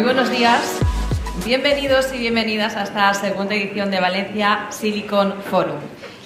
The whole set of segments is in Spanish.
Muy buenos días, bienvenidos y bienvenidas a esta segunda edición de Valencia Silicon Forum.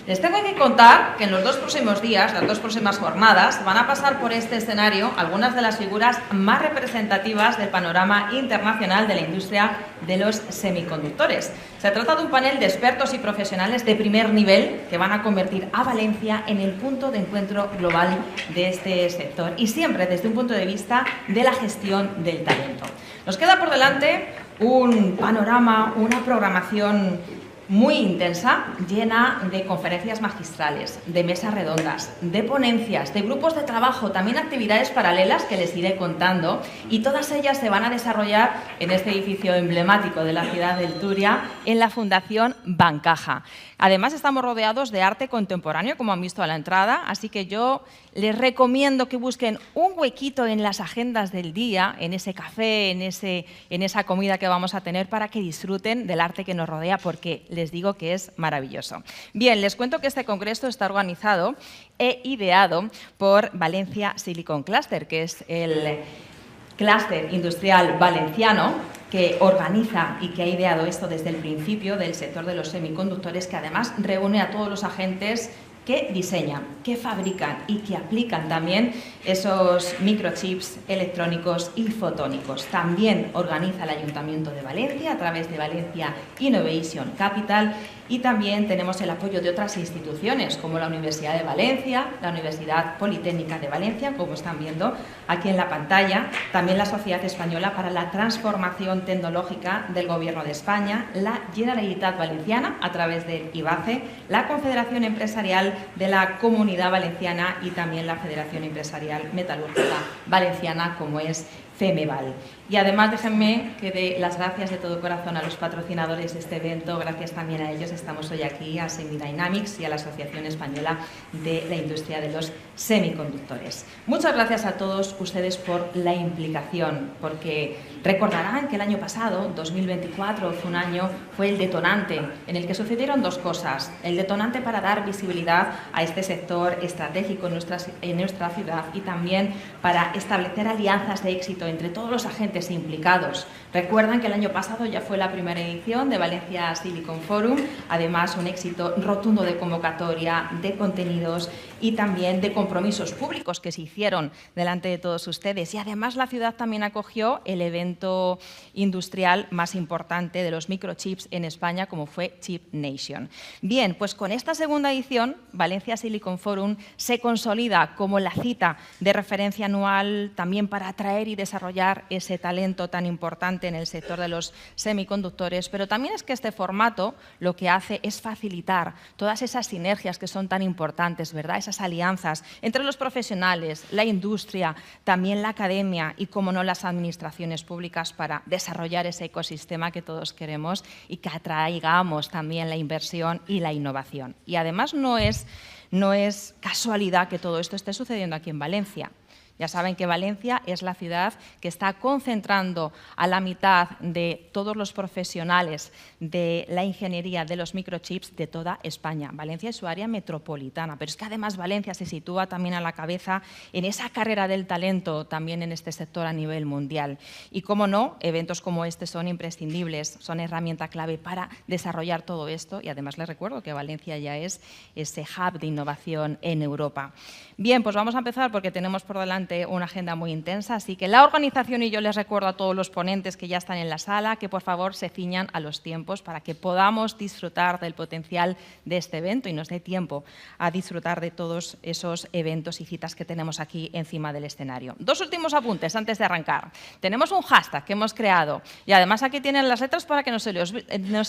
Les tengo que contar que en los 2 próximos días, las 2 próximas jornadas, van a pasar por este escenario algunas de las figuras más representativas del panorama internacional de la industria de los semiconductores. Se trata de un panel de expertos y profesionales de primer nivel que van a convertir a Valencia en el punto de encuentro global de este sector y siempre desde un punto de vista de la gestión del talento. Nos queda por delante un panorama, una programación muy intensa, llena de conferencias magistrales, de mesas redondas, de ponencias, de grupos de trabajo, también actividades paralelas que les iré contando, y todas ellas se van a desarrollar en este edificio emblemático de la ciudad del Turia, en la Fundación Bancaja. Además, estamos rodeados de arte contemporáneo, como han visto a la entrada, así que yo les recomiendo que busquen un huequito en las agendas del día, en ese café, en esa comida que vamos a tener, para que disfruten del arte que nos rodea, porque les digo que es maravilloso. Bien, les cuento que este congreso está organizado e ideado por Valencia Silicon Cluster, que es el clúster industrial valenciano que organiza y que ha ideado esto desde el principio del sector de los semiconductores, que además reúne a todos los agentes que diseñan, que fabrican y que aplican también esos microchips electrónicos y fotónicos. También organiza el Ayuntamiento de Valencia a través de Valencia Innovation Capital, y también tenemos el apoyo de otras instituciones como la Universidad de Valencia, la Universidad Politécnica de Valencia, como están viendo aquí en la pantalla, también la Sociedad Española para la Transformación Tecnológica del Gobierno de España, la Generalitat Valenciana a través del IBACE, la Confederación Empresarial de la Comunidad Valenciana y también la Federación Empresarial Metalúrgica Valenciana, como es FEMEVAL. Y además déjenme que dé las gracias de todo corazón a los patrocinadores de este evento. Gracias también a ellos estamos hoy aquí, a Semidynamics y a la Asociación Española de la Industria de los Semiconductores. Muchas gracias a todos ustedes por la implicación, porque recordarán que el año pasado, 2024, fue el detonante en el que sucedieron 2 cosas. El detonante para dar visibilidad a este sector estratégico en nuestra ciudad, y también para establecer alianzas de éxito entre todos los agentes implicados. Recuerdan que el año pasado ya fue la primera edición de Valencia Silicon Forum, además un éxito rotundo de convocatoria, de contenidos y también de compromisos públicos que se hicieron delante de todos ustedes. Y además la ciudad también acogió el evento industrial más importante de los microchips en España, como fue Chip Nation. Bien, pues con esta segunda edición, Valencia Silicon Forum se consolida como la cita de referencia anual también para atraer y desarrollar ese talento tan importante en el sector de los semiconductores, pero también es que este formato lo que hace es facilitar todas esas sinergias que son tan importantes, ¿verdad? Esas alianzas entre los profesionales, la industria, también la academia y, como no, las administraciones públicas, para desarrollar ese ecosistema que todos queremos y que atraigamos también la inversión y la innovación. Y además no es casualidad que todo esto esté sucediendo aquí en Valencia. Ya saben que Valencia es la ciudad que está concentrando a la mitad de todos los profesionales de la ingeniería de los microchips de toda España. Valencia es su área metropolitana, pero es que además Valencia se sitúa también a la cabeza en esa carrera del talento, también en este sector a nivel mundial. Y, cómo no, eventos como este son imprescindibles, son herramienta clave para desarrollar todo esto, y además les recuerdo que Valencia ya es ese hub de innovación en Europa. Bien, pues vamos a empezar porque tenemos por delante una agenda muy intensa, así que la organización, y yo les recuerdo a todos los ponentes que ya están en la sala que por favor se ciñan a los tiempos para que podamos disfrutar del potencial de este evento y nos dé tiempo a disfrutar de todos esos eventos y citas que tenemos aquí encima del escenario. 2 últimos apuntes antes de arrancar. Tenemos un hashtag que hemos creado y además aquí tienen las letras para que no se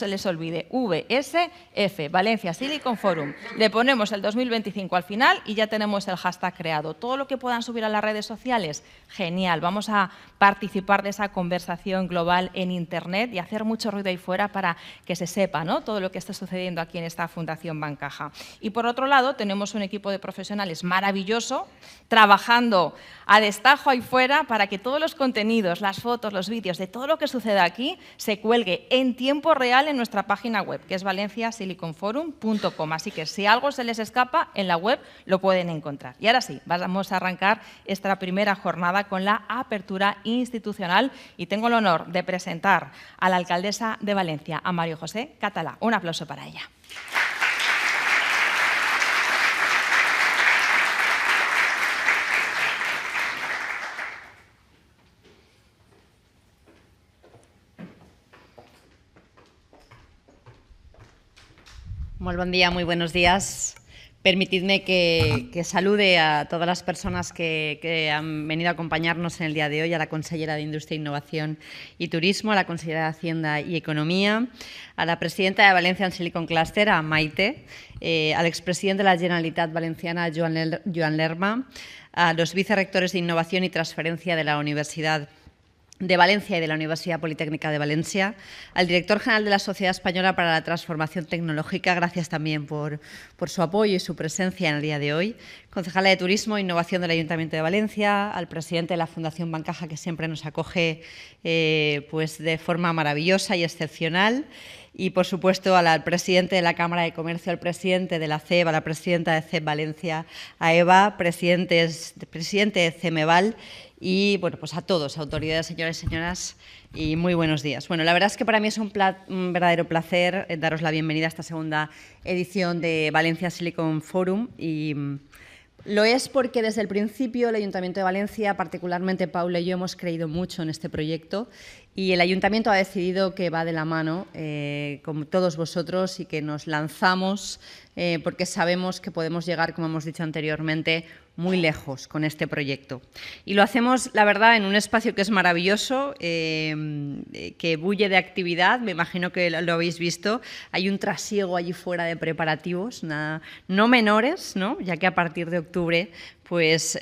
les olvide: VSF, Valencia Silicon Forum. Le ponemos el 2025 al final y ya tenemos el hashtag creado. Todo lo que puedan subir a las redes sociales, genial. Vamos a participar de esa conversación global en Internet y hacer mucho ruido ahí fuera para que se sepa, ¿no?, todo lo que está sucediendo aquí en esta Fundación Bancaja. Y por otro lado, tenemos un equipo de profesionales maravilloso trabajando a destajo ahí fuera para que todos los contenidos, las fotos, los vídeos de todo lo que suceda aquí se cuelgue en tiempo real en nuestra página web, que es valenciasiliconforum.com. Así que si algo se les escapa, en la web lo pueden encontrar. Y ahora sí, vamos a arrancar esta primera jornada con la apertura institucional y tengo el honor de presentar a la alcaldesa de Valencia, a María José Català. Un aplauso para ella. Molt bon dia, muy buenos días. Permitidme que salude a todas las personas que han venido a acompañarnos en el día de hoy, a la consellera de Industria, Innovación y Turismo, a la consellera de Hacienda y Economía, a la presidenta de Valencian Silicon Cluster, a Maite, al expresidente de la Generalitat Valenciana, Joan Lerma, a los vicerrectores de Innovación y Transferencia de la Universidad de Valencia y de la Universidad Politécnica de Valencia, al director general de la Sociedad Española para la Transformación Tecnológica, gracias también por su apoyo y su presencia en el día de hoy, concejala de Turismo e Innovación del Ayuntamiento de Valencia, al presidente de la Fundación Bancaja, que siempre nos acoge pues de forma maravillosa y excepcional, y, por supuesto, al presidente de la Cámara de Comercio, al presidente de la CEB, a la presidenta de CEB Valencia, a Eva, presidente de CEMEVAL, y bueno, pues a todos, autoridades, señores y señoras, y muy buenos días. Bueno, la verdad es que para mí es un verdadero placer daros la bienvenida a esta segunda edición de Valencia Silicon Forum, y lo es porque desde el principio el Ayuntamiento de Valencia, particularmente Paula y yo, hemos creído mucho en este proyecto, y el Ayuntamiento ha decidido que va de la mano con todos vosotros y que nos lanzamos porque sabemos que podemos llegar, como hemos dicho anteriormente, muy lejos con este proyecto. Y lo hacemos, la verdad, en un espacio que es maravilloso, que bulle de actividad. Me imagino que lo habéis visto. Hay un trasiego allí fuera de preparativos, no menores, ¿no? Ya que a partir de octubre pues,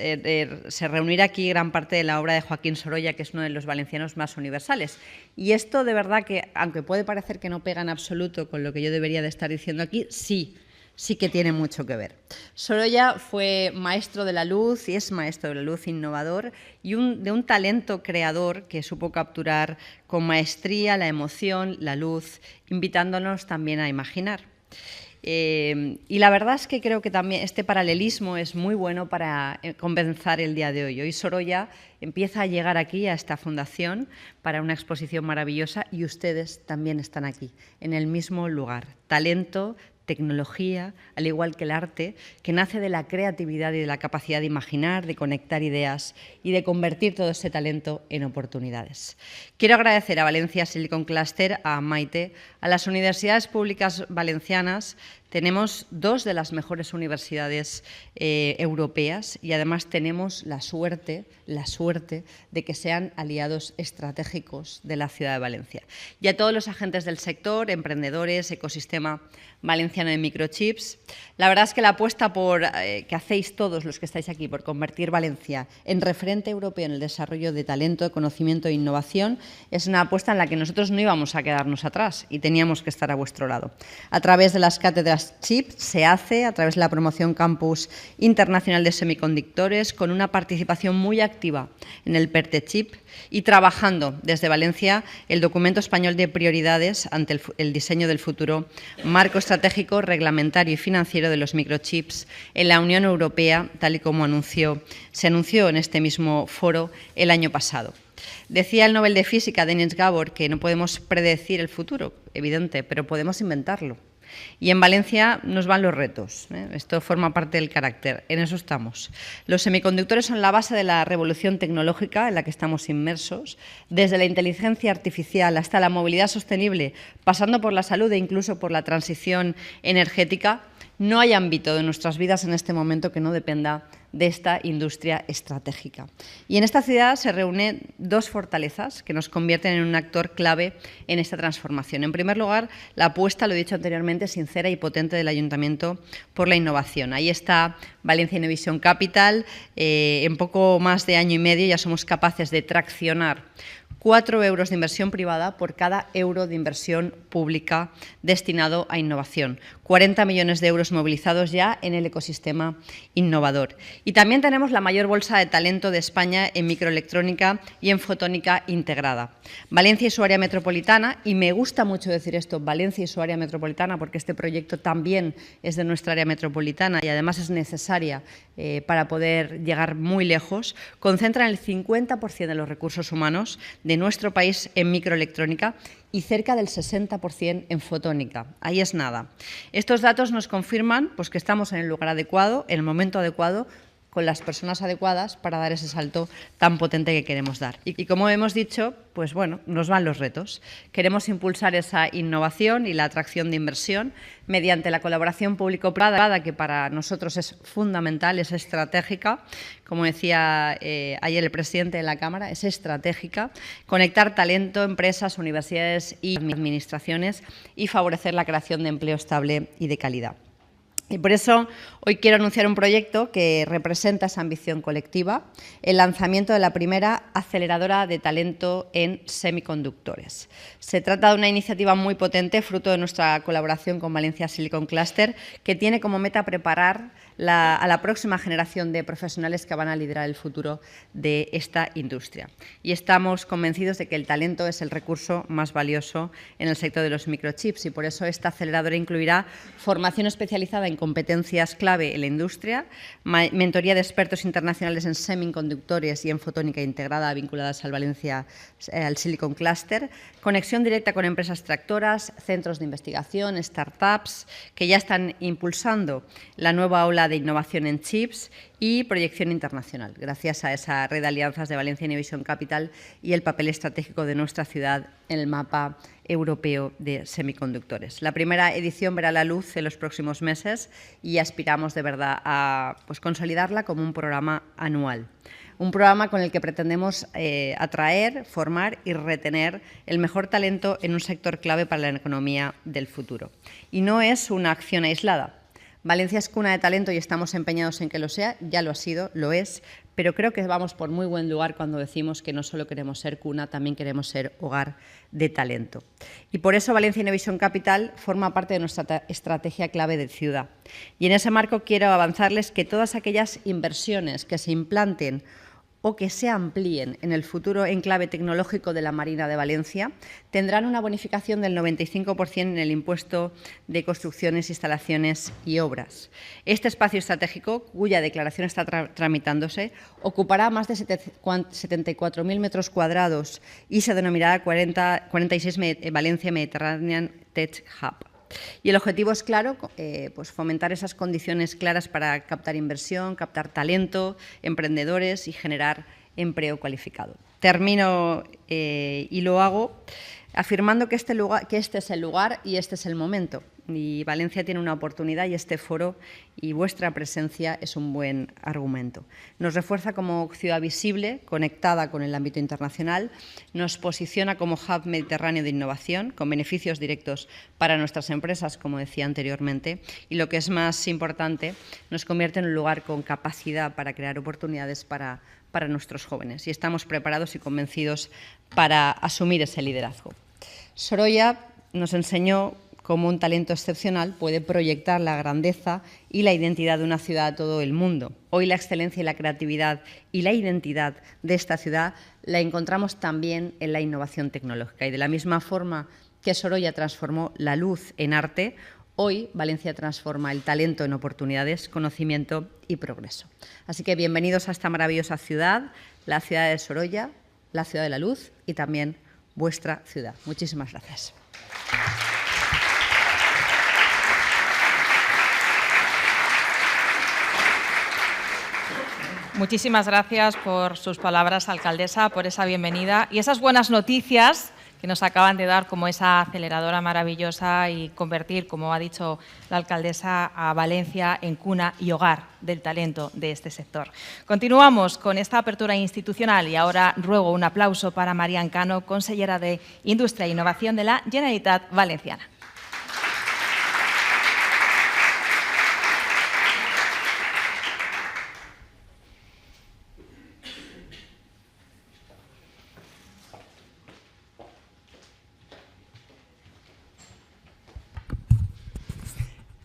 se reunirá aquí gran parte de la obra de Joaquín Sorolla, que es uno de los valencianos más universales. Y esto, de verdad, que aunque puede parecer que no pega en absoluto con lo que yo debería de estar diciendo aquí, sí que tiene mucho que ver. Sorolla fue maestro de la luz y es maestro de la luz, innovador y de un talento creador que supo capturar con maestría la emoción, la luz, invitándonos también a imaginar. Y la verdad es que creo que también este paralelismo es muy bueno para comenzar el día de hoy. Hoy Sorolla empieza a llegar aquí, a esta fundación, para una exposición maravillosa y ustedes también están aquí, en el mismo lugar. Talento, tecnología, al igual que el arte, que nace de la creatividad y de la capacidad de imaginar, de conectar ideas y de convertir todo ese talento en oportunidades. Quiero agradecer a Valencia Silicon Cluster, a Maite, a las universidades públicas valencianas. Tenemos dos de las mejores universidades europeas y además tenemos la suerte de que sean aliados estratégicos de la ciudad de Valencia. Y a todos los agentes del sector, emprendedores, ecosistema valenciano de microchips. La verdad es que la apuesta que hacéis todos los que estáis aquí por convertir Valencia en referente europeo en el desarrollo de talento, conocimiento e innovación es una apuesta en la que nosotros no íbamos a quedarnos atrás y teníamos que estar a vuestro lado. A través de las cátedras CHIP se hace, a través de la promoción Campus Internacional de Semiconductores, con una participación muy activa en el PERTE Chip y trabajando desde Valencia el documento español de prioridades ante el diseño del futuro marco estratégico, reglamentario y financiero de los microchips en la Unión Europea, tal y como se anunció en este mismo foro el año pasado. Decía el Nobel de Física, Dennis Gabor, que no podemos predecir el futuro, evidente, pero podemos inventarlo. Y en Valencia nos van los retos, ¿eh? Esto forma parte del carácter, en eso estamos. Los semiconductores son la base de la revolución tecnológica en la que estamos inmersos, desde la inteligencia artificial hasta la movilidad sostenible, pasando por la salud e incluso por la transición energética. No hay ámbito de nuestras vidas en este momento que no dependa de esta industria estratégica. Y en esta ciudad se reúnen dos fortalezas que nos convierten en un actor clave en esta transformación. En primer lugar, la apuesta, lo he dicho anteriormente, sincera y potente del Ayuntamiento por la innovación. Ahí está Valencia Innovation Capital. En poco más de año y medio ya somos capaces de traccionar 4 euros de inversión privada por cada euro de inversión pública destinado a innovación. 40 millones de euros movilizados ya en el ecosistema innovador. Y también tenemos la mayor bolsa de talento de España en microelectrónica y en fotónica integrada. Valencia y su área metropolitana, y me gusta mucho decir esto, Valencia y su área metropolitana, porque este proyecto también es de nuestra área metropolitana y además es necesaria para poder llegar muy lejos, concentran el 50% de los recursos humanos de nuestro país en microelectrónica y cerca del 60% en fotónica. Ahí es nada. Estos datos nos confirman pues, que estamos en el lugar adecuado, en el momento adecuado, con las personas adecuadas para dar ese salto tan potente que queremos dar. Y como hemos dicho, pues bueno, nos van los retos. Queremos impulsar esa innovación y la atracción de inversión mediante la colaboración público-privada, que para nosotros es fundamental, es estratégica. Como decía ayer el presidente de la Cámara, es estratégica. Conectar talento, empresas, universidades y administraciones y favorecer la creación de empleo estable y de calidad. Y por eso hoy quiero anunciar un proyecto que representa esa ambición colectiva, el lanzamiento de la primera aceleradora de talento en semiconductores. Se trata de una iniciativa muy potente, fruto de nuestra colaboración con Valencia Silicon Cluster, que tiene como meta preparar a la próxima generación de profesionales que van a liderar el futuro de esta industria. Y estamos convencidos de que el talento es el recurso más valioso en el sector de los microchips y por eso esta aceleradora incluirá formación especializada en competencias clave en la industria, mentoría de expertos internacionales en semiconductores y en fotónica integrada vinculadas al Silicon Cluster, conexión directa con empresas tractoras, centros de investigación, startups que ya están impulsando la nueva ola de innovación en chips y proyección internacional, gracias a esa red de alianzas de Valencia Innovation Capital y el papel estratégico de nuestra ciudad en el mapa europeo de semiconductores. La primera edición verá la luz en los próximos meses y aspiramos de verdad a consolidarla como un programa anual. Un programa con el que pretendemos atraer, formar y retener el mejor talento en un sector clave para la economía del futuro. Y no es una acción aislada. Valencia es cuna de talento y estamos empeñados en que lo sea, ya lo ha sido, lo es, pero creo que vamos por muy buen lugar cuando decimos que no solo queremos ser cuna, también queremos ser hogar de talento. Y por eso Valencia Innovation Capital forma parte de nuestra estrategia clave de ciudad. Y en ese marco quiero avanzarles que todas aquellas inversiones que se implanten o que se amplíen en el futuro enclave tecnológico de la Marina de Valencia, tendrán una bonificación del 95% en el impuesto de construcciones, instalaciones y obras. Este espacio estratégico, cuya declaración está tramitándose, ocupará más de 74.000 metros cuadrados y se denominará 46 Valencia Mediterranean Tech Hub. Y el objetivo es claro, pues fomentar esas condiciones claras para captar inversión, captar talento, emprendedores y generar empleo cualificado. Termino y lo hago afirmando que este es el lugar y este es el momento. Y Valencia tiene una oportunidad y este foro y vuestra presencia es un buen argumento. Nos refuerza como ciudad visible, conectada con el ámbito internacional, nos posiciona como hub mediterráneo de innovación, con beneficios directos para nuestras empresas, como decía anteriormente, y lo que es más importante, nos convierte en un lugar con capacidad para crear oportunidades para nuestros jóvenes. Y estamos preparados y convencidos para asumir ese liderazgo. Sorolla nos enseñó cómo un talento excepcional puede proyectar la grandeza y la identidad de una ciudad a todo el mundo. Hoy la excelencia y la creatividad y la identidad de esta ciudad la encontramos también en la innovación tecnológica. Y de la misma forma que Sorolla transformó la luz en arte, hoy Valencia transforma el talento en oportunidades, conocimiento y progreso. Así que bienvenidos a esta maravillosa ciudad, la ciudad de Sorolla, la ciudad de la luz y también vuestra ciudad. Muchísimas gracias. Muchísimas gracias por sus palabras, alcaldesa, por esa bienvenida y esas buenas noticias que nos acaban de dar, como esa aceleradora maravillosa y convertir, como ha dicho la alcaldesa, a Valencia en cuna y hogar del talento de este sector. Continuamos con esta apertura institucional y ahora ruego un aplauso para Marian Cano, consellera de Industria e Innovación de la Generalitat Valenciana.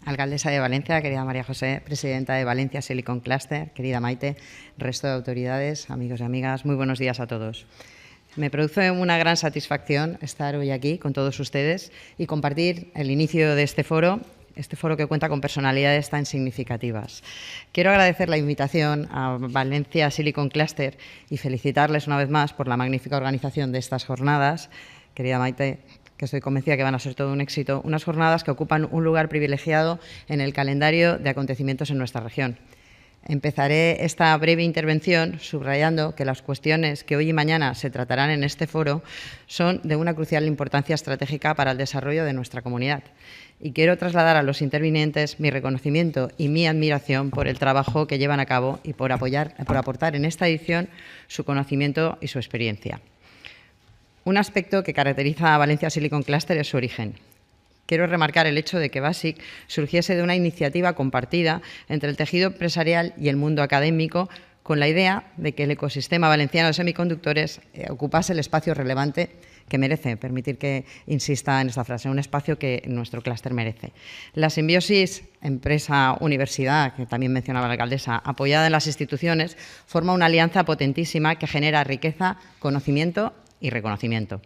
Alcaldesa de Valencia, querida María José, presidenta de Valencia Silicon Cluster, querida Maite, resto de autoridades, amigos y amigas, muy buenos días a todos. Me produce una gran satisfacción estar hoy aquí con todos ustedes y compartir el inicio de este foro que cuenta con personalidades tan significativas. Quiero agradecer la invitación a Valencia Silicon Cluster y felicitarles una vez más por la magnífica organización de estas jornadas. Querida Maite, que estoy convencida que van a ser todo un éxito, unas jornadas que ocupan un lugar privilegiado en el calendario de acontecimientos en nuestra región. Empezaré esta breve intervención subrayando que las cuestiones que hoy y mañana se tratarán en este foro son de una crucial importancia estratégica para el desarrollo de nuestra comunidad. Y quiero trasladar a los intervinientes mi reconocimiento y mi admiración por el trabajo que llevan a cabo y por aportar en esta edición su conocimiento y su experiencia. Un aspecto que caracteriza a Valencia Silicon Cluster es su origen. Quiero remarcar el hecho de que BASIC surgiese de una iniciativa compartida entre el tejido empresarial y el mundo académico con la idea de que el ecosistema valenciano de semiconductores ocupase el espacio relevante que merece, permitir que insista en esta frase, un espacio que nuestro clúster merece. La simbiosis empresa-universidad, que también mencionaba la alcaldesa, apoyada en las instituciones, forma una alianza potentísima que genera riqueza, conocimiento y reconocimiento.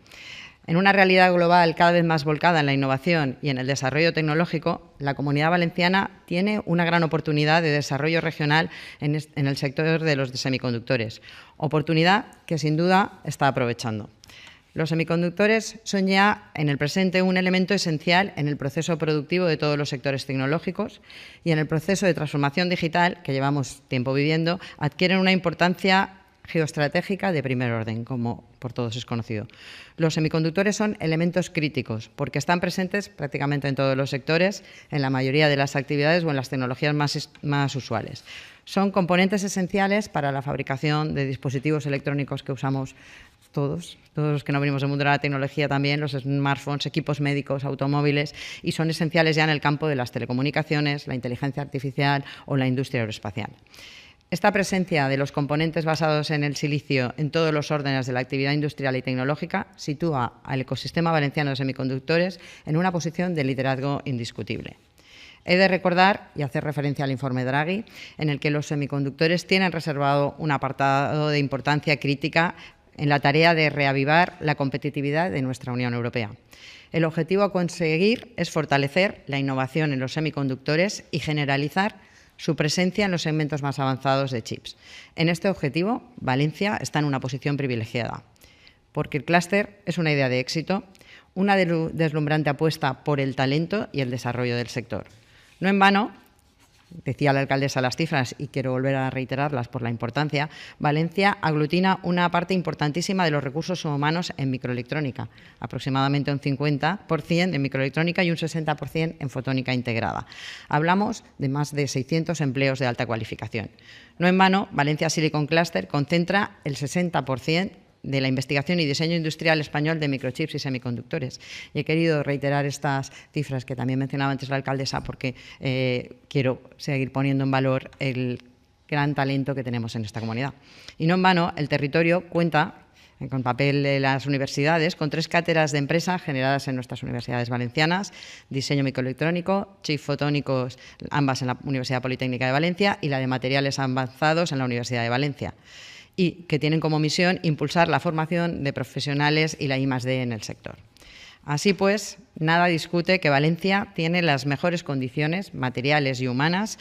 En una realidad global cada vez más volcada en la innovación y en el desarrollo tecnológico, la Comunidad Valenciana tiene una gran oportunidad de desarrollo regional en el sector de los semiconductores, oportunidad que sin duda está aprovechando. Los semiconductores son ya en el presente un elemento esencial en el proceso productivo de todos los sectores tecnológicos y en el proceso de transformación digital que llevamos tiempo viviendo adquieren una importancia geoestratégica de primer orden, como por todos es conocido. Los semiconductores son elementos críticos porque están presentes prácticamente en todos los sectores, en la mayoría de las actividades o en las tecnologías más usuales. Son componentes esenciales para la fabricación de dispositivos electrónicos que usamos todos los que no venimos del mundo de la tecnología también, los smartphones, equipos médicos, automóviles, y son esenciales ya en el campo de las telecomunicaciones, la inteligencia artificial o la industria aeroespacial. Esta presencia de los componentes basados en el silicio en todos los órdenes de la actividad industrial y tecnológica sitúa al ecosistema valenciano de semiconductores en una posición de liderazgo indiscutible. He de recordar y hacer referencia al informe Draghi, en el que los semiconductores tienen reservado un apartado de importancia crítica en la tarea de reavivar la competitividad de nuestra Unión Europea. El objetivo a conseguir es fortalecer la innovación en los semiconductores y generalizar su presencia en los segmentos más avanzados de chips. En este objetivo, Valencia está en una posición privilegiada, porque el clúster es una idea de éxito, una deslumbrante apuesta por el talento y el desarrollo del sector. No en vano, decía la alcaldesa las cifras y quiero volver a reiterarlas por la importancia, Valencia aglutina una parte importantísima de los recursos humanos en microelectrónica, aproximadamente un 50% en microelectrónica y un 60% en fotónica integrada. Hablamos de más de 600 empleos de alta cualificación. No en vano, Valencia Silicon Cluster concentra el 60% de la investigación y diseño industrial español de microchips y semiconductores. Y he querido reiterar estas cifras que también mencionaba antes la alcaldesa porque quiero seguir poniendo en valor el gran talento que tenemos en esta comunidad. Y no en vano, el territorio cuenta con papel de las universidades, con 3 cátedras de empresa generadas en nuestras universidades valencianas, diseño microelectrónico, chips fotónicos, ambas en la Universidad Politécnica de Valencia, y la de materiales avanzados en la Universidad de Valencia, y que tienen como misión impulsar la formación de profesionales y la I+D en el sector. Así pues, nada discute que Valencia tiene las mejores condiciones materiales y humanas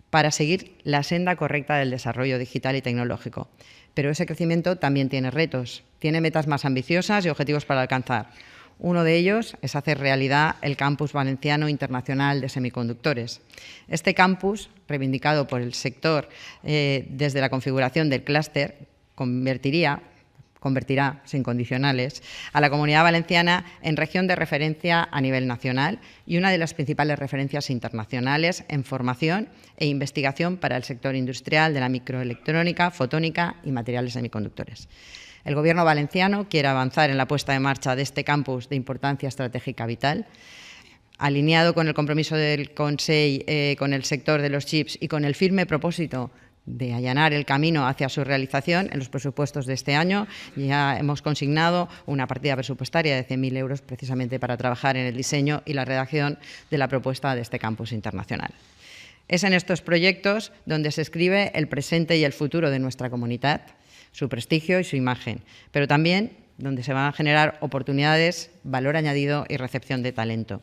para seguir la senda correcta del desarrollo digital y tecnológico. Pero ese crecimiento también tiene retos, tiene metas más ambiciosas y objetivos para alcanzar. Uno de ellos es hacer realidad el Campus Valenciano Internacional de Semiconductores. Este campus, reivindicado por el sector desde la configuración del clúster, convertirá sin condicionales a la Comunidad Valenciana en región de referencia a nivel nacional y una de las principales referencias internacionales en formación e investigación para el sector industrial de la microelectrónica, fotónica y materiales semiconductores. El Gobierno valenciano quiere avanzar en la puesta en marcha de este campus de importancia estratégica vital, alineado con el compromiso del Consell con el sector de los chips y con el firme propósito de allanar el camino hacia su realización, en los presupuestos de este año ya hemos consignado una partida presupuestaria de 100.000 euros precisamente para trabajar en el diseño y la redacción de la propuesta de este campus internacional. Es en estos proyectos donde se escribe el presente y el futuro de nuestra comunidad, su prestigio y su imagen, pero también donde se van a generar oportunidades, valor añadido y recepción de talento.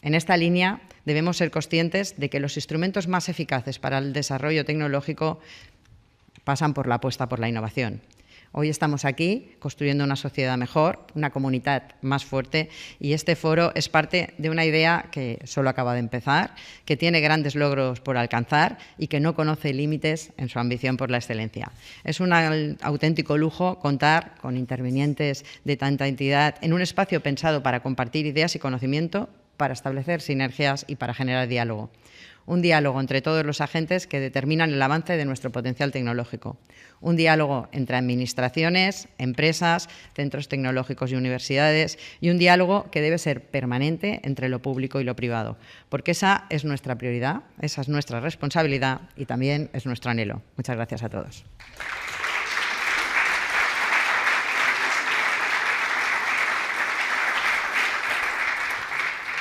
En esta línea debemos ser conscientes de que los instrumentos más eficaces para el desarrollo tecnológico pasan por la apuesta por la innovación. Hoy estamos aquí construyendo una sociedad mejor, una comunidad más fuerte, y este foro es parte de una idea que solo acaba de empezar, que tiene grandes logros por alcanzar y que no conoce límites en su ambición por la excelencia. Es un auténtico lujo contar con intervinientes de tanta entidad en un espacio pensado para compartir ideas y conocimiento, para establecer sinergias y para generar diálogo. Un diálogo entre todos los agentes que determinan el avance de nuestro potencial tecnológico. Un diálogo entre administraciones, empresas, centros tecnológicos y universidades, y un diálogo que debe ser permanente entre lo público y lo privado, porque esa es nuestra prioridad, esa es nuestra responsabilidad y también es nuestro anhelo. Muchas gracias a todos.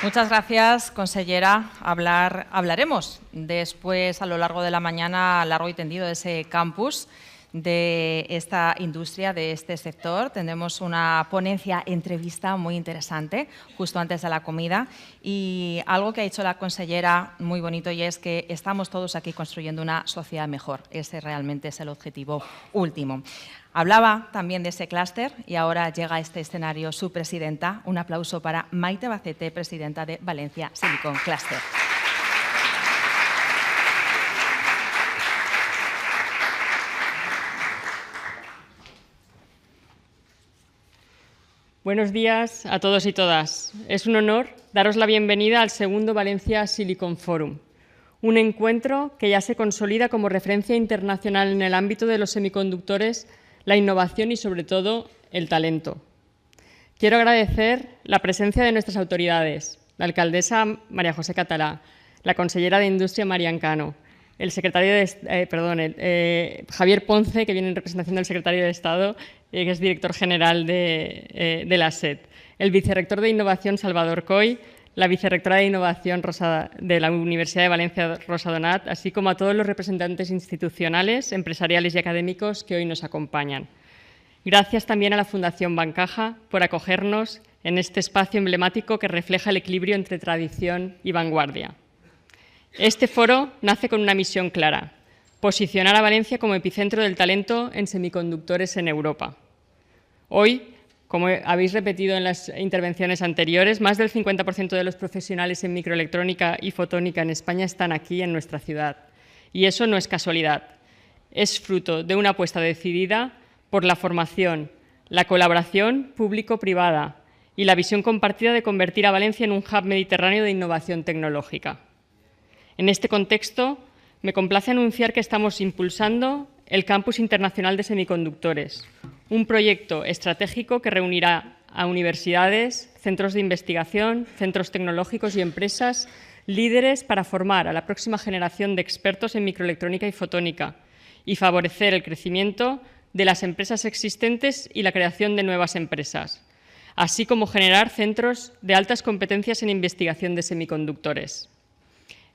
Muchas gracias, consellera. Hablaremos después, a lo largo de la mañana, largo y tendido de ese campus, de esta industria, de este sector. Tendremos una ponencia, entrevista muy interesante justo antes de la comida, y algo que ha dicho la consellera muy bonito, y es que estamos todos aquí construyendo una sociedad mejor. Ese realmente es el objetivo último. Hablaba también de ese clúster y ahora llega a este escenario su presidenta. Un aplauso para Maite Bacete, presidenta de Valencia Silicon Cluster. Buenos días a todos y todas. Es un honor daros la bienvenida al segundo Valencia Silicon Forum, un encuentro que ya se consolida como referencia internacional en el ámbito de los semiconductores, la innovación y, sobre todo, el talento. Quiero agradecer la presencia de nuestras autoridades, la alcaldesa María José Catalá, la consellera de Industria Marian Cano, el secretario de Javier Ponce, que viene en representación del secretario de Estado, que es director general de la SED, el vicerrector de Innovación Salvador Coy, la vicerrectora de Innovación de la Universidad de Valencia, Rosa Donat, así como a todos los representantes institucionales, empresariales y académicos que hoy nos acompañan. Gracias también a la Fundación Bancaja por acogernos en este espacio emblemático que refleja el equilibrio entre tradición y vanguardia. Este foro nace con una misión clara: posicionar a Valencia como epicentro del talento en semiconductores en Europa. Hoy, como habéis repetido en las intervenciones anteriores, más del 50% de los profesionales en microelectrónica y fotónica en España están aquí en nuestra ciudad. Y eso no es casualidad. Es fruto de una apuesta decidida por la formación, la colaboración público-privada y la visión compartida de convertir a Valencia en un hub mediterráneo de innovación tecnológica. En este contexto, me complace anunciar que estamos impulsando el Campus Internacional de Semiconductores, un proyecto estratégico que reunirá a universidades, centros de investigación, centros tecnológicos y empresas líderes para formar a la próxima generación de expertos en microelectrónica y fotónica y favorecer el crecimiento de las empresas existentes y la creación de nuevas empresas, así como generar centros de altas competencias en investigación de semiconductores.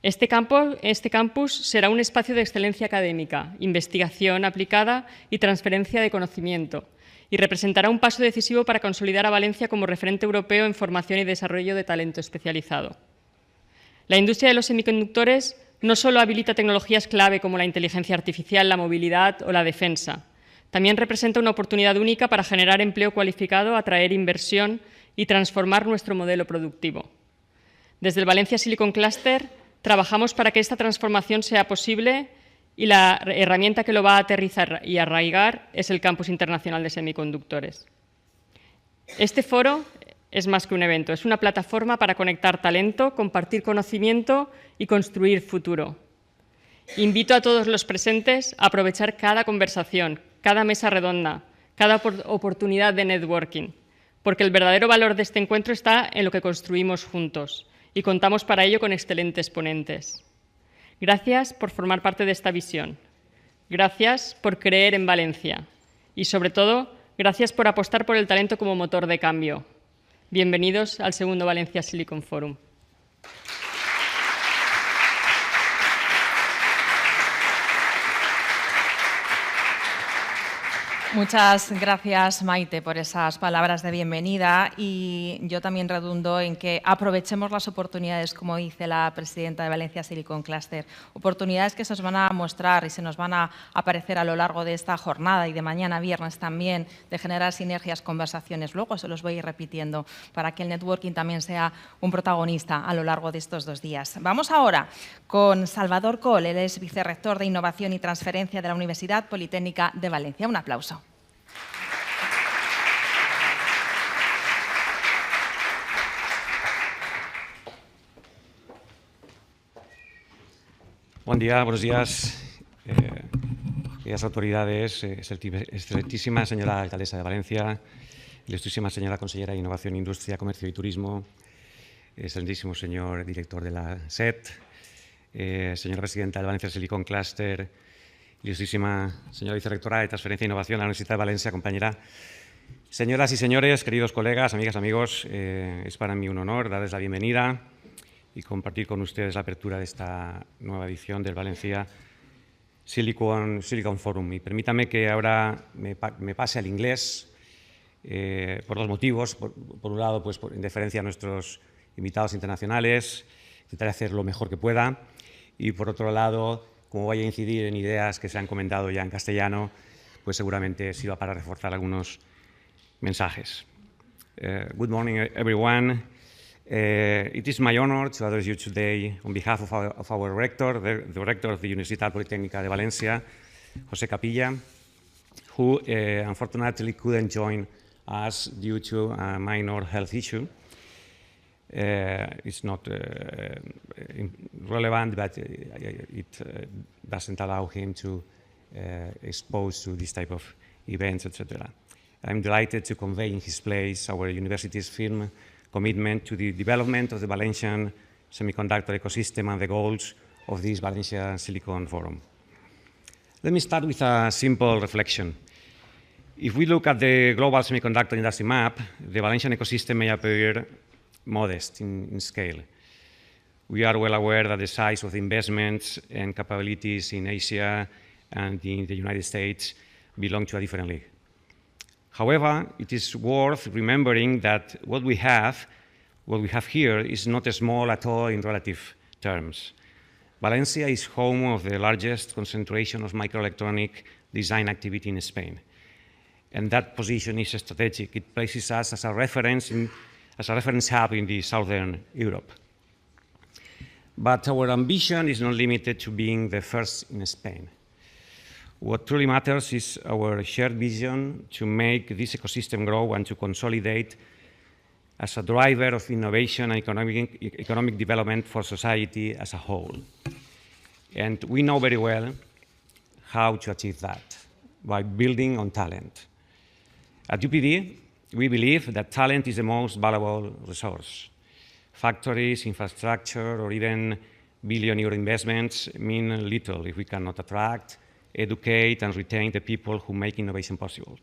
Este campus será un espacio de excelencia académica, investigación aplicada y transferencia de conocimiento, y representará un paso decisivo para consolidar a Valencia como referente europeo en formación y desarrollo de talento especializado. La industria de los semiconductores no solo habilita tecnologías clave como la inteligencia artificial, la movilidad o la defensa, también representa una oportunidad única para generar empleo cualificado, atraer inversión y transformar nuestro modelo productivo. Desde el Valencia Silicon Cluster trabajamos para que esta transformación sea posible y la herramienta que lo va a aterrizar y arraigar es el Campus Internacional de Semiconductores. Este foro es más que un evento, es una plataforma para conectar talento, compartir conocimiento y construir futuro. Invito a todos los presentes a aprovechar cada conversación, cada mesa redonda, cada oportunidad de networking, porque el verdadero valor de este encuentro está en lo que construimos juntos. Y contamos para ello con excelentes ponentes. Gracias por formar parte de esta visión. Gracias por creer en Valencia y, sobre todo, gracias por apostar por el talento como motor de cambio. Bienvenidos al segundo Valencia Silicon Forum. Muchas gracias, Maite, por esas palabras de bienvenida, y yo también redundo en que aprovechemos las oportunidades, como dice la presidenta de Valencia Silicon Cluster, oportunidades que se nos van a mostrar y se nos van a aparecer a lo largo de esta jornada y de mañana viernes también, de generar sinergias, conversaciones. Luego se los voy a ir repitiendo para que el networking también sea un protagonista a lo largo de estos 2 días. Vamos ahora con Salvador Coll, él es vicerrector de Innovación y Transferencia de la Universidad Politécnica de Valencia. Un aplauso. Buen día, buenos días. Queridas autoridades, excelentísima señora alcaldesa de Valencia, ilustrísima señora consellera de Innovación, Industria, Comercio y Turismo, excelentísimo señor director de la SET, señora presidenta del Valencia Silicon Cluster, ilustrísima señora vicerrectora de Transferencia e Innovación de la Universidad de Valencia, compañera. Señoras y señores, queridos colegas, amigas, amigos, es para mí un honor darles la bienvenida y compartir con ustedes la apertura de esta nueva edición del Valencia Silicon Forum. Y permítame que ahora me pase al inglés por 2 motivos. Por un lado, pues en deferencia a nuestros invitados internacionales, intentaré hacer lo mejor que pueda. Y por otro lado, como voy a incidir en ideas que se han comentado ya en castellano, pues seguramente sirva para reforzar algunos mensajes. Good morning, everyone. It is my honor to address you today on behalf of our rector, the rector of the Universitat Politécnica de Valencia, José Capilla, who unfortunately couldn't join us due to a minor health issue. It's not relevant, but it doesn't allow him to expose to this type of events, etc. I'm delighted to convey in his place our university's firm commitment to the development of the Valencian semiconductor ecosystem and the goals of this Valencia Silicon Forum. Let me start with a simple reflection. If we look at the global semiconductor industry map, the Valencian ecosystem may appear modest in scale. We are well aware that the size of the investments and capabilities in Asia and in the United States belong to a different league. However, it is worth remembering that what we have here is not small at all in relative terms. Valencia is home of the largest concentration of microelectronic design activity in Spain. And that position is strategic. It places us as a reference hub in the Southern Europe. But our ambition is not limited to being the first in Spain. What truly matters is our shared vision to make this ecosystem grow and to consolidate as a driver of innovation and economic development for society as a whole. And we know very well how to achieve that, by building on talent. At UPV, we believe that talent is the most valuable resource. Factories, infrastructure, or even billion-euro investments mean little if we cannot attract, educate, and retain the people who make innovation possible.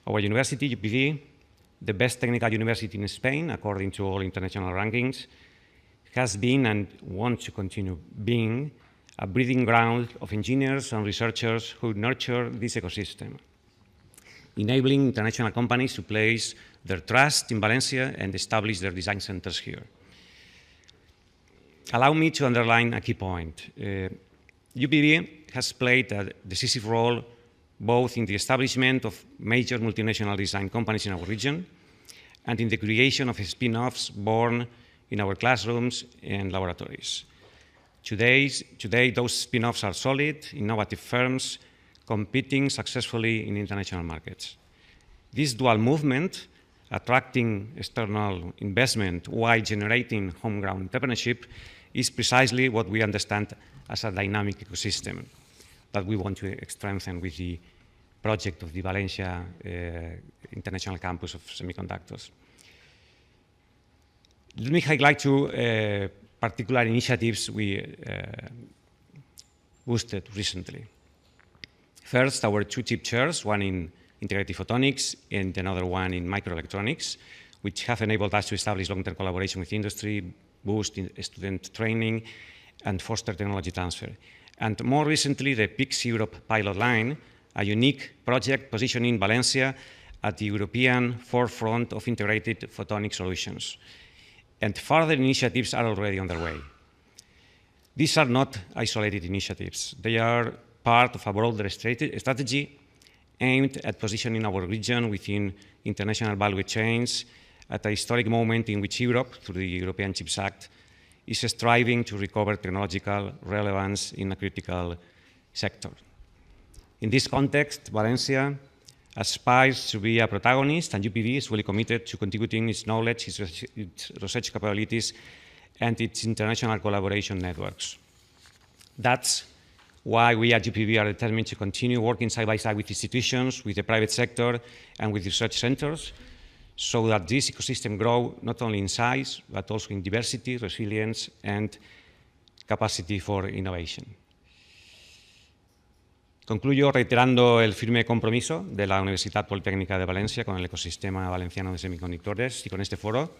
Our university, UPV, the best technical university in Spain, according to all international rankings, has been and wants to continue being a breeding ground of engineers and researchers who nurture this ecosystem, enabling international companies to place their trust in Valencia and establish their design centers here. Allow me to underline a key point. UPV has played a decisive role both in the establishment of major multinational design companies in our region and in the creation of spin-offs born in our classrooms and laboratories. Today, those spin-offs are solid, innovative firms competing successfully in international markets. This dual movement, attracting external investment while generating homegrown entrepreneurship, is precisely what we understand as a dynamic ecosystem that we want to strengthen with the project of the Valencia International Campus of Semiconductors. Let me highlight 2 particular initiatives we boosted recently. First, our two chip chairs, one in integrated photonics and another one in microelectronics, which have enabled us to establish long-term collaboration with industry, boost in student training, and foster technology transfer. And more recently, the PIX Europe pilot line, a unique project positioning Valencia at the European forefront of integrated photonic solutions. And further initiatives are already underway. These are not isolated initiatives. They are part of a broader strategy aimed at positioning our region within international value chains at a historic moment in which Europe, through the European Chips Act, is striving to recover technological relevance in a critical sector. In this context, Valencia aspires to be a protagonist, and UPV is fully committed to contributing its knowledge, its research capabilities, and its international collaboration networks. That's why we at UPV are determined to continue working side by side with institutions, with the private sector, and with research centers, so that this ecosystem grows not only in size, but also in diversity, resilience, and capacity for innovation. Concluyo reiterando el firme compromiso de la Universidad Politécnica de Valencia con el ecosistema valenciano de semiconductores y con este foro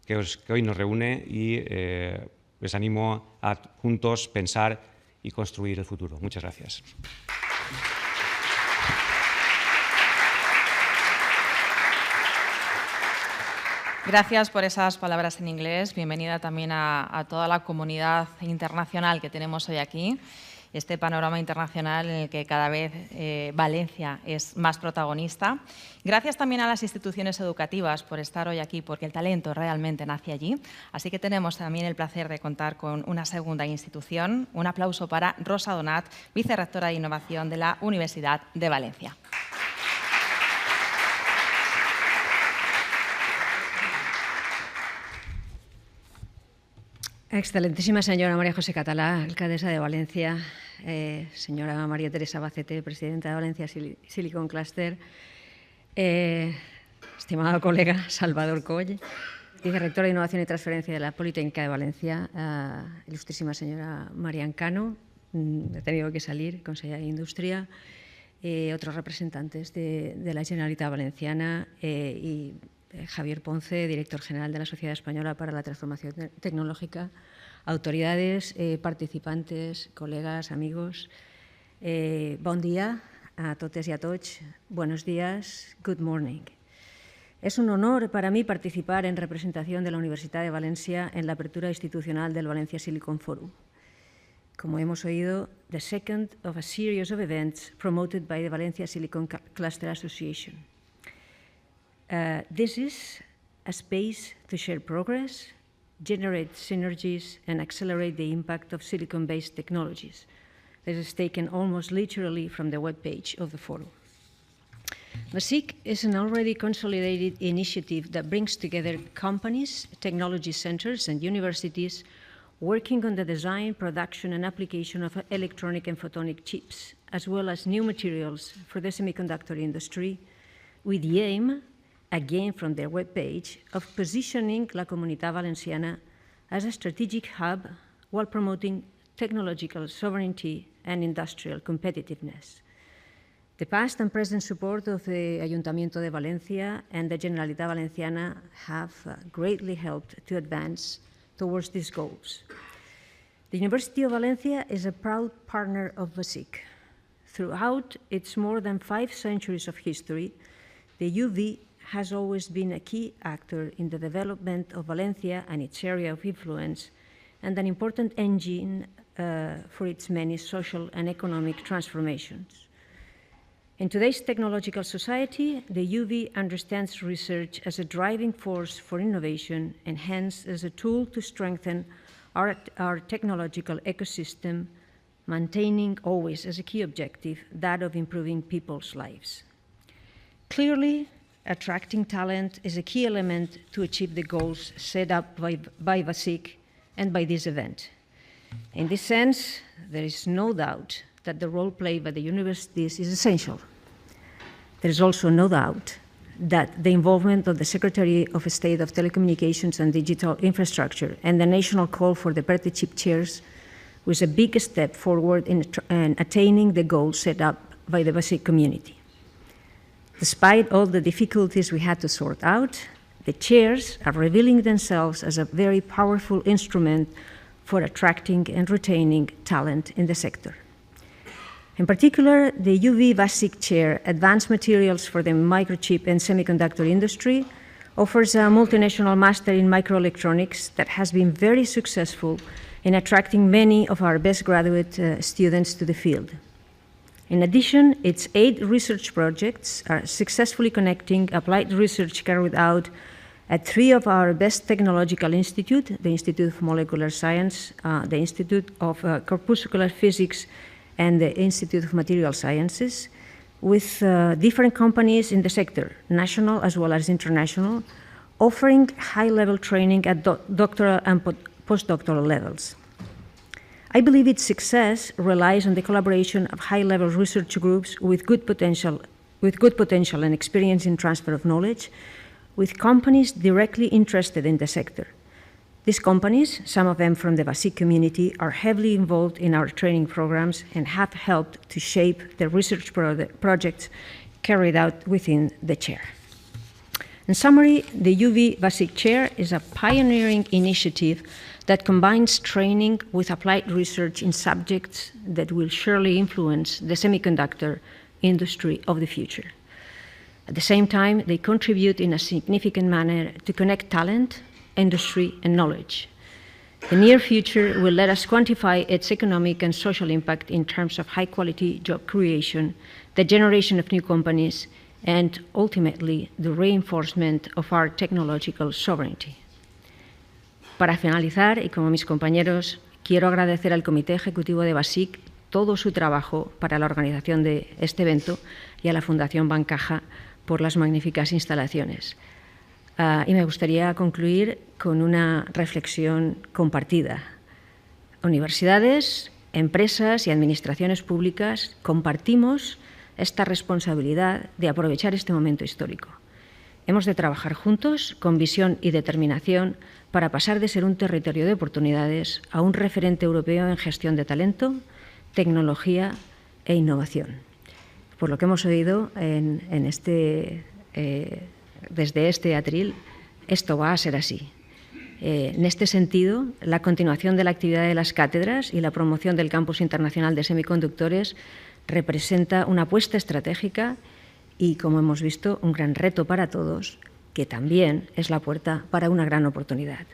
que hoy nos reúne, y les animo a juntos pensar y construir el futuro. Muchas gracias. Gracias por esas palabras en inglés. Bienvenida también a toda la comunidad internacional que tenemos hoy aquí. Este panorama internacional en el que cada vez Valencia es más protagonista. Gracias también a las instituciones educativas por estar hoy aquí, porque el talento realmente nace allí. Así que tenemos también el placer de contar con una segunda institución. Un aplauso para Rosa Donat, vicerrectora de Innovación de la Universidad de Valencia. Excelentísima señora María José Catalá, alcaldesa de Valencia, señora María Teresa Bacete, presidenta de Valencia Silicon Cluster, estimado colega Salvador Coll, vicerrectora de Innovación y Transferencia de la Politécnica de Valencia, ilustrísima señora Marian Cano, he tenido que salir, consellera de Industria, otros representantes de la Generalitat Valenciana y Javier Ponce, director general de la Sociedad Española para la Transformación Tecnológica, autoridades, participantes, colegas, amigos. Bon dia a totes y a tots. Buenos días. Good morning. Es un honor para mí participar en representación de la Universidad de Valencia en la apertura institucional del Valencia Silicon Forum. Como hemos oído, the second of a series of events promoted by the Valencia Silicon Cluster Association. This is a space to share progress, generate synergies, and accelerate the impact of silicon-based technologies. This is taken almost literally from the webpage of the forum. VASIC is an already consolidated initiative that brings together companies, technology centers, and universities working on the design, production, and application of electronic and photonic chips, as well as new materials for the semiconductor industry, with the aim, again from their webpage, of positioning La Comunidad Valenciana as a strategic hub while promoting technological sovereignty and industrial competitiveness. The past and present support of the Ayuntamiento de Valencia and the Generalitat Valenciana have greatly helped to advance towards these goals. The University of Valencia is a proud partner of VASIC. Throughout its more than 5 centuries of history, the UV has always been a key actor in the development of Valencia and its area of influence, and an important engine for its many social and economic transformations. In today's technological society, the UV understands research as a driving force for innovation and hence as a tool to strengthen our technological ecosystem, maintaining always as a key objective that of improving people's lives. Clearly, attracting talent is a key element to achieve the goals set up by VASIC and by this event. In this sense, there is no doubt that the role played by the universities is essential. There is also no doubt that the involvement of the Secretary of State of Telecommunications and Digital Infrastructure and the national call for the PERTE chip chairs was a big step forward in attaining the goals set up by the basic community. Despite all the difficulties we had to sort out, the chairs are revealing themselves as a very powerful instrument for attracting and retaining talent in the sector. In particular, the UV Basic Chair, Advanced Materials for the Microchip and Semiconductor Industry, offers a multinational master in microelectronics that has been very successful in attracting many of our best graduate students to the field. In addition, its 8 research projects are successfully connecting applied research carried out at 3 of our best technological institutes, the Institute of Molecular Science, the Institute of Corpuscular Physics, and the Institute of Material Sciences, with different companies in the sector, national as well as international, offering high-level training at doctoral and postdoctoral levels. I believe its success relies on the collaboration of high-level research groups with good potential and experience in transfer of knowledge, with companies directly interested in the sector. These companies, some of them from the BASIC community, are heavily involved in our training programs and have helped to shape the research projects carried out within the chair. In summary, the UV BASIC Chair is a pioneering initiative that combines training with applied research in subjects that will surely influence the semiconductor industry of the future. At the same time, they contribute in a significant manner to connect talent, industry, and knowledge. The near future will let us quantify its economic and social impact in terms of high-quality job creation, the generation of new companies, and ultimately the reinforcement of our technological sovereignty. Para finalizar, y como mis compañeros, quiero agradecer al Comité Ejecutivo de BASIC todo su trabajo para la organización de este evento y a la Fundación Bancaja por las magníficas instalaciones. Y me gustaría concluir con una reflexión compartida. Universidades, empresas y administraciones públicas compartimos esta responsabilidad de aprovechar este momento histórico. Hemos de trabajar juntos, con visión y determinación, para pasar de ser un territorio de oportunidades a un referente europeo en gestión de talento, tecnología e innovación. Por lo que hemos oído desde este atril, esto va a ser así. En este sentido, la continuación de la actividad de las cátedras y la promoción del Campus Internacional de Semiconductores representa una apuesta estratégica y, como hemos visto, un gran reto para todos, que también es la puerta para una gran oportunidad.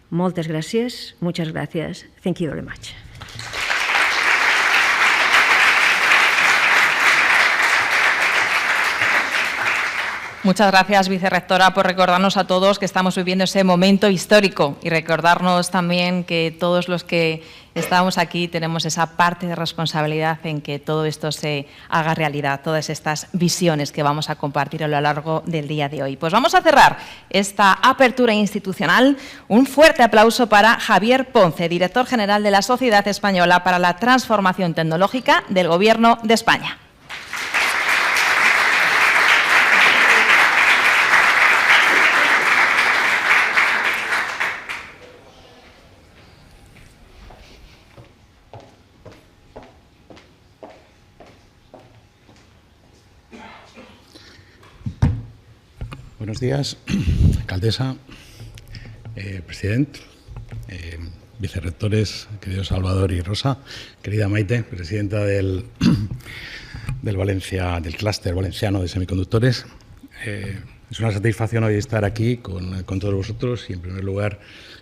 Muchas gracias. Thank you very much. Muchas gracias, vicerrectora, por recordarnos a todos que estamos viviendo ese momento histórico y recordarnos también que todos los que estamos aquí tenemos esa parte de responsabilidad en que todo esto se haga realidad, todas estas visiones que vamos a compartir a lo largo del día de hoy. Pues vamos a cerrar esta apertura institucional. Un fuerte aplauso para Javier Ponce, director general de la Sociedad Española para la Transformación Tecnológica del Gobierno de España. Buenos días, alcaldesa, presidente, vicerrectores, querido Salvador y Rosa, querida Maite, presidenta del clúster valenciano de semiconductores. Es una satisfacción hoy estar aquí con todos vosotros y, en primer lugar,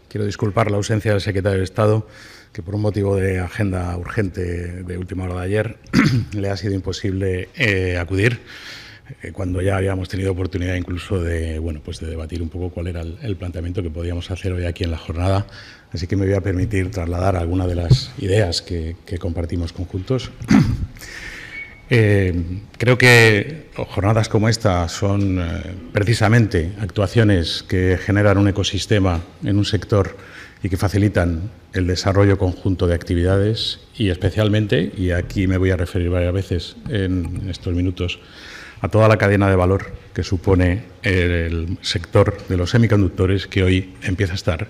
quiero disculpar la ausencia del secretario de Estado, que por un motivo de agenda urgente de última hora de ayer le ha sido imposible acudir, cuando ya habíamos tenido oportunidad incluso de debatir un poco cuál era el planteamiento que podíamos hacer hoy aquí en la jornada. Así que me voy a permitir trasladar algunas de las ideas que compartimos conjuntos. Creo que jornadas como esta son precisamente actuaciones que generan un ecosistema en un sector y que facilitan el desarrollo conjunto de actividades y especialmente, y aquí me voy a referir varias veces en estos minutos, a toda la cadena de valor que supone el sector de los semiconductores, que hoy empieza a estar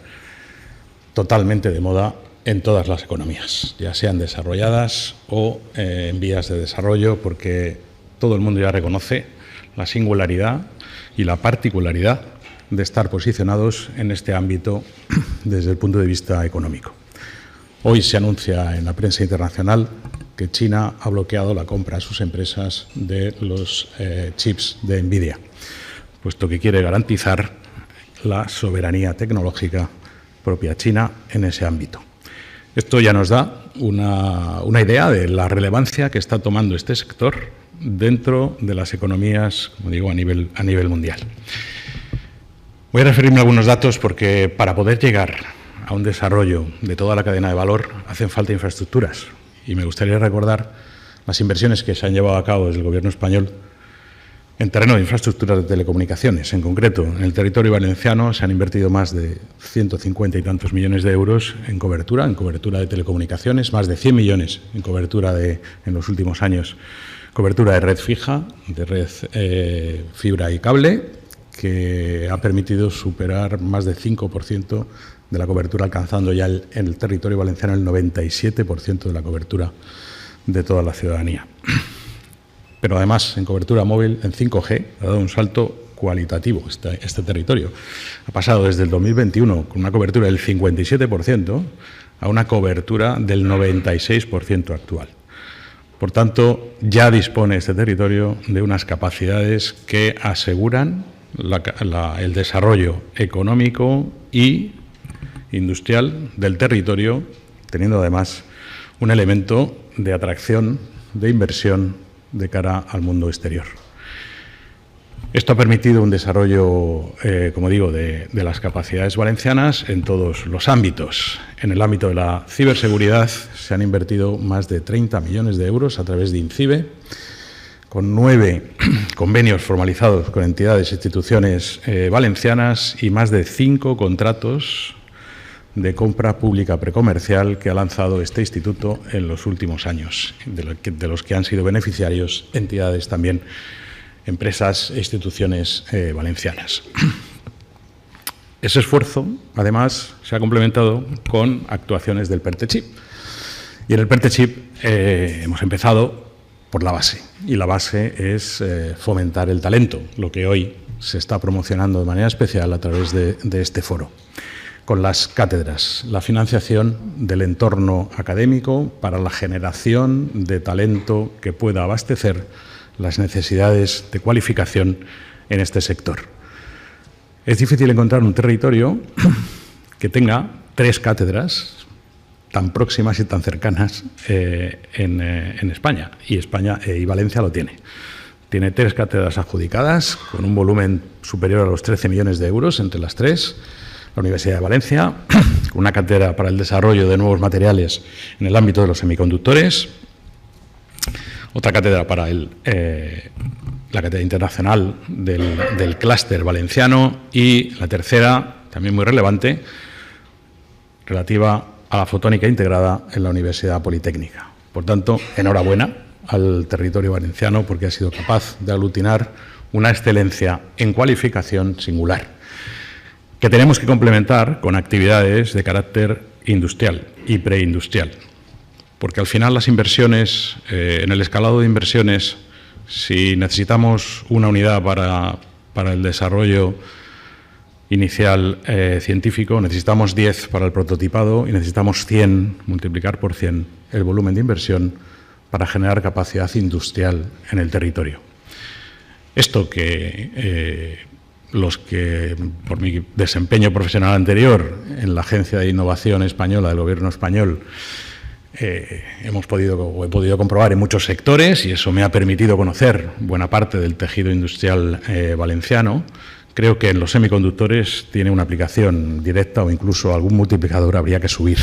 totalmente de moda en todas las economías, ya sean desarrolladas o en vías de desarrollo, porque todo el mundo ya reconoce la singularidad y la particularidad de estar posicionados en este ámbito desde el punto de vista económico. Hoy se anuncia en la prensa internacional que China ha bloqueado la compra a sus empresas de los chips de NVIDIA, puesto que quiere garantizar la soberanía tecnológica propia china en ese ámbito. Esto ya nos da una idea de la relevancia que está tomando este sector dentro de las economías, como digo, a nivel mundial. Voy a referirme a algunos datos porque para poder llegar a un desarrollo de toda la cadena de valor hacen falta infraestructuras. Y me gustaría recordar las inversiones que se han llevado a cabo desde el Gobierno español en terreno de infraestructuras de telecomunicaciones. En concreto, en el territorio valenciano se han invertido más de 150 y tantos millones de euros en cobertura de telecomunicaciones, más de 100 millones en cobertura en los últimos años, cobertura de red fija, de red fibra y cable, que ha permitido superar más del 5% de la cobertura, alcanzando ya en el territorio valenciano el 97% de la cobertura de toda la ciudadanía. Pero además, en cobertura móvil, en 5G, ha dado un salto cualitativo este territorio. Ha pasado desde el 2021 con una cobertura del 57% a una cobertura del 96% actual. Por tanto, ya dispone este territorio de unas capacidades que aseguran el desarrollo económico y industrial del territorio, teniendo además un elemento de atracción, de inversión de cara al mundo exterior. Esto ha permitido un desarrollo, como digo, de las capacidades valencianas en todos los ámbitos. En el ámbito de la ciberseguridad se han invertido más de 30 millones de euros a través de INCIBE, con 9 convenios formalizados con entidades e instituciones valencianas y más de 5 contratos de compra pública precomercial que ha lanzado este instituto en los últimos años, de los que han sido beneficiarios entidades también, empresas e instituciones valencianas. Ese esfuerzo, además, se ha complementado con actuaciones del PERTE-CHIP. Y en el PERTE-CHIP hemos empezado por la base, y la base es fomentar el talento, lo que hoy se está promocionando de manera especial a través de este foro, con las cátedras, la financiación del entorno académico para la generación de talento que pueda abastecer las necesidades de cualificación en este sector. Es difícil encontrar un territorio que tenga 3 cátedras tan próximas y tan cercanas en España, y Valencia lo tiene. Tiene 3 cátedras adjudicadas con un volumen superior a los 13 millones de euros entre las 3. La Universidad de Valencia, con una cátedra para el desarrollo de nuevos materiales en el ámbito de los semiconductores, otra cátedra para la cátedra internacional del clúster valenciano, y la tercera, también muy relevante, relativa a la fotónica integrada en la Universidad Politécnica. Por tanto, enhorabuena al territorio valenciano porque ha sido capaz de aglutinar una excelencia en cualificación singular, que tenemos que complementar con actividades de carácter industrial y preindustrial. Porque al final las inversiones, en el escalado de inversiones, si necesitamos una unidad para el desarrollo inicial científico, necesitamos 10 para el prototipado y necesitamos 100, multiplicar por 100 el volumen de inversión para generar capacidad industrial en el territorio. Esto que los que, por mi desempeño profesional anterior en la Agencia de Innovación Española del Gobierno español, he podido comprobar en muchos sectores, y eso me ha permitido conocer buena parte del tejido industrial valenciano. Creo que en los semiconductores tiene una aplicación directa, o incluso algún multiplicador habría que subir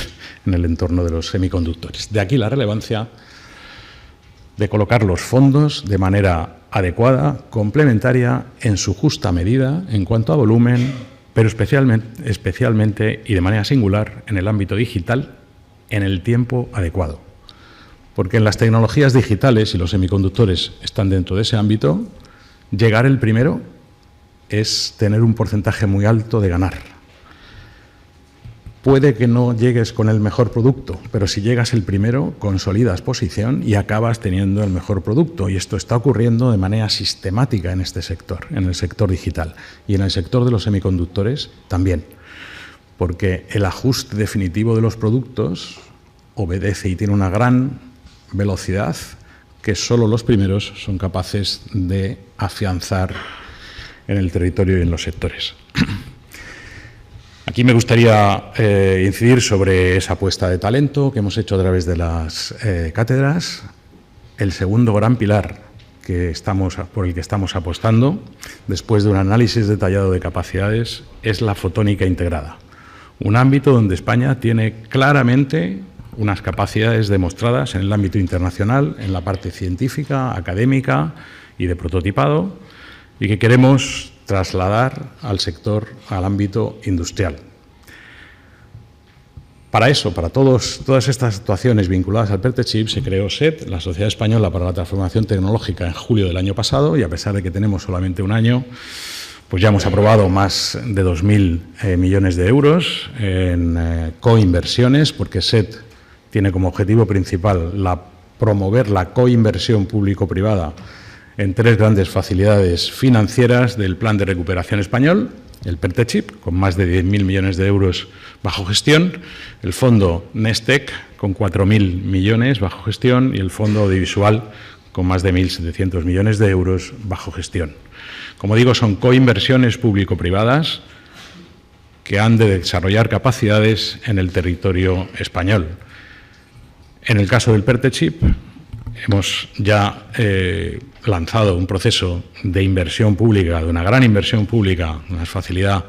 en el entorno de los semiconductores. De aquí la relevancia de colocar los fondos de manera adecuada, complementaria, en su justa medida en cuanto a volumen, pero especialmente y de manera singular en el ámbito digital, en el tiempo adecuado. Porque en las tecnologías digitales, y los semiconductores están dentro de ese ámbito, llegar el primero es tener un porcentaje muy alto de ganar. puede que no llegues con el mejor producto, pero si llegas el primero, consolidas posición y acabas teniendo el mejor producto. Y esto está ocurriendo de manera sistemática en este sector, en el sector digital. Y en el sector de los semiconductores también. Porque el ajuste definitivo de los productos obedece y tiene una gran velocidad que solo los primeros son capaces de afianzar en el territorio y en los sectores. Aquí me gustaría incidir sobre esa apuesta de talento que hemos hecho a través de las cátedras. El segundo gran pilar por el que estamos apostando, después de un análisis detallado de capacidades, es la fotónica integrada. Un ámbito donde España tiene claramente unas capacidades demostradas en el ámbito internacional, en la parte científica, académica y de prototipado, y que queremos trasladar al sector, al ámbito industrial. Para eso, para todas estas actuaciones vinculadas al PERTE-Chip, se creó SET, la Sociedad Española para la Transformación Tecnológica, en julio del año pasado, y a pesar de que tenemos solamente un año, pues ya hemos aprobado más de 2.000 millones de euros en coinversiones, porque SET tiene como objetivo principal promover la coinversión público-privada en 3 grandes facilidades financieras del Plan de Recuperación Español: el PERTE-Chip, con más de 10.000 millones de euros bajo gestión, el Fondo Nestec, con 4.000 millones bajo gestión, y el Fondo Audiovisual, con más de 1.700 millones de euros bajo gestión. Como digo, son coinversiones público-privadas que han de desarrollar capacidades en el territorio español. En el caso del PERTE-Chip, hemos ya lanzado un proceso de inversión pública, de una gran inversión pública, una facilidad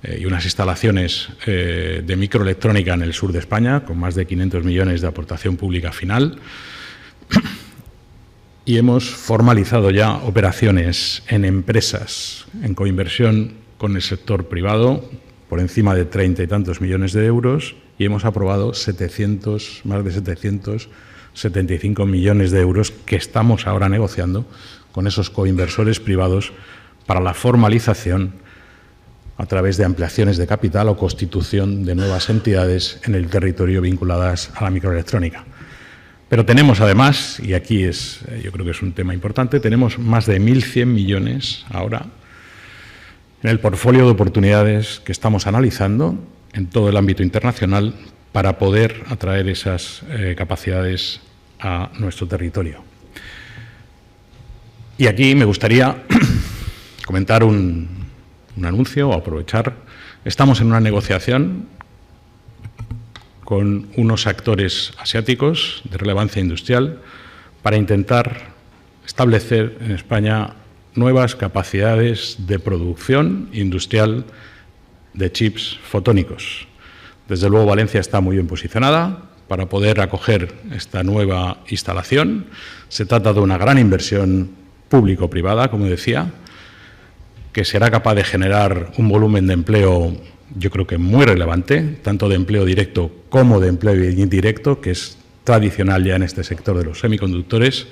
y unas instalaciones de microelectrónica en el sur de España, con más de 500 millones de aportación pública final. Y hemos formalizado ya operaciones en empresas, en coinversión con el sector privado, por encima de 30 y tantos millones de euros, y hemos aprobado más de 775 millones de euros que estamos ahora negociando con esos coinversores privados para la formalización a través de ampliaciones de capital o constitución de nuevas entidades en el territorio vinculadas a la microelectrónica. Pero tenemos además, y aquí yo creo que es un tema importante, tenemos más de 1.100 millones ahora en el portfolio de oportunidades que estamos analizando en todo el ámbito internacional para poder atraer esas capacidades a nuestro territorio. Y aquí me gustaría comentar un anuncio o aprovechar. Estamos en una negociación con unos actores asiáticos de relevancia industrial para intentar establecer en España nuevas capacidades de producción industrial de chips fotónicos. Desde luego, Valencia está muy bien posicionada para poder acoger esta nueva instalación. Se trata de una gran inversión público-privada, como decía, que será capaz de generar un volumen de empleo, yo creo que muy relevante, tanto de empleo directo como de empleo indirecto, que es tradicional ya en este sector de los semiconductores.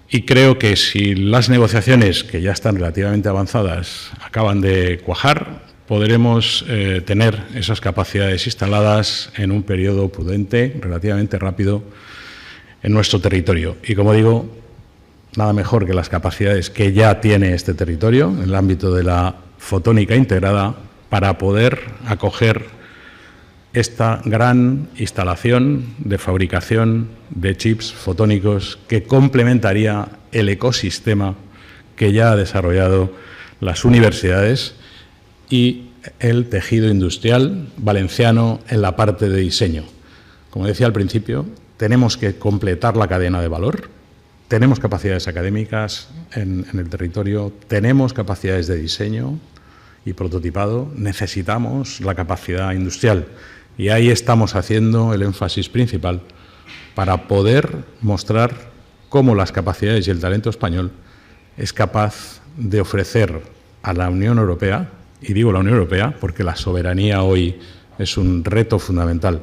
Y creo que si las negociaciones, que ya están relativamente avanzadas, acaban de cuajar, podremos tener esas capacidades instaladas en un periodo prudente, relativamente rápido, en nuestro territorio. Y como digo, nada mejor que las capacidades que ya tiene este territorio en el ámbito de la fotónica integrada para poder acoger esta gran instalación de fabricación de chips fotónicos que complementaría el ecosistema que ya ha desarrollado las universidades y el tejido industrial valenciano en la parte de diseño. Como decía al principio, tenemos que completar la cadena de valor, tenemos capacidades académicas en el territorio, tenemos capacidades de diseño y prototipado, necesitamos la capacidad industrial. Y ahí estamos haciendo el énfasis principal para poder mostrar cómo las capacidades y el talento español es capaz de ofrecer a la Unión Europea, y digo la Unión Europea porque la soberanía hoy es un reto fundamental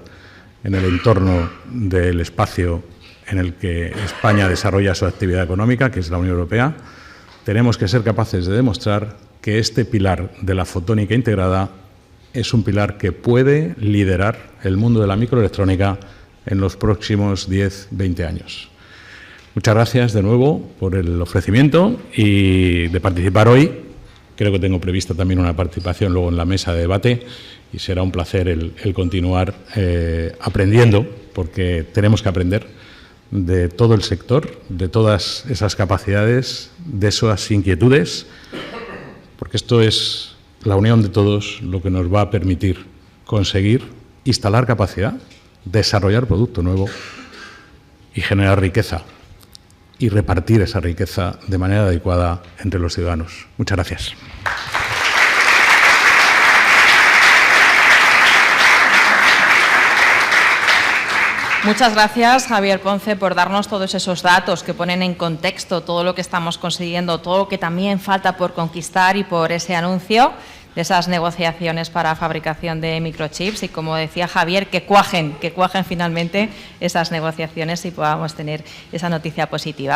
en el entorno del espacio en el que España desarrolla su actividad económica, que es la Unión Europea. Tenemos que ser capaces de demostrar que este pilar de la fotónica integrada es un pilar que puede liderar el mundo de la microelectrónica en los próximos 10-20 años. Muchas gracias de nuevo por el ofrecimiento y de participar hoy. Creo que tengo prevista también una participación luego en la mesa de debate y será un placer el continuar aprendiendo, porque tenemos que aprender de todo el sector, de todas esas capacidades, de esas inquietudes, porque esto es la unión de todos lo que nos va a permitir conseguir instalar capacidad, desarrollar producto nuevo y generar riqueza y repartir esa riqueza de manera adecuada entre los ciudadanos. Muchas gracias. Muchas gracias, Javier Ponce, por darnos todos esos datos que ponen en contexto todo lo que estamos consiguiendo, todo lo que también falta por conquistar y por ese anuncio de esas negociaciones para fabricación de microchips y, como decía Javier, que cuajen finalmente esas negociaciones y podamos tener esa noticia positiva.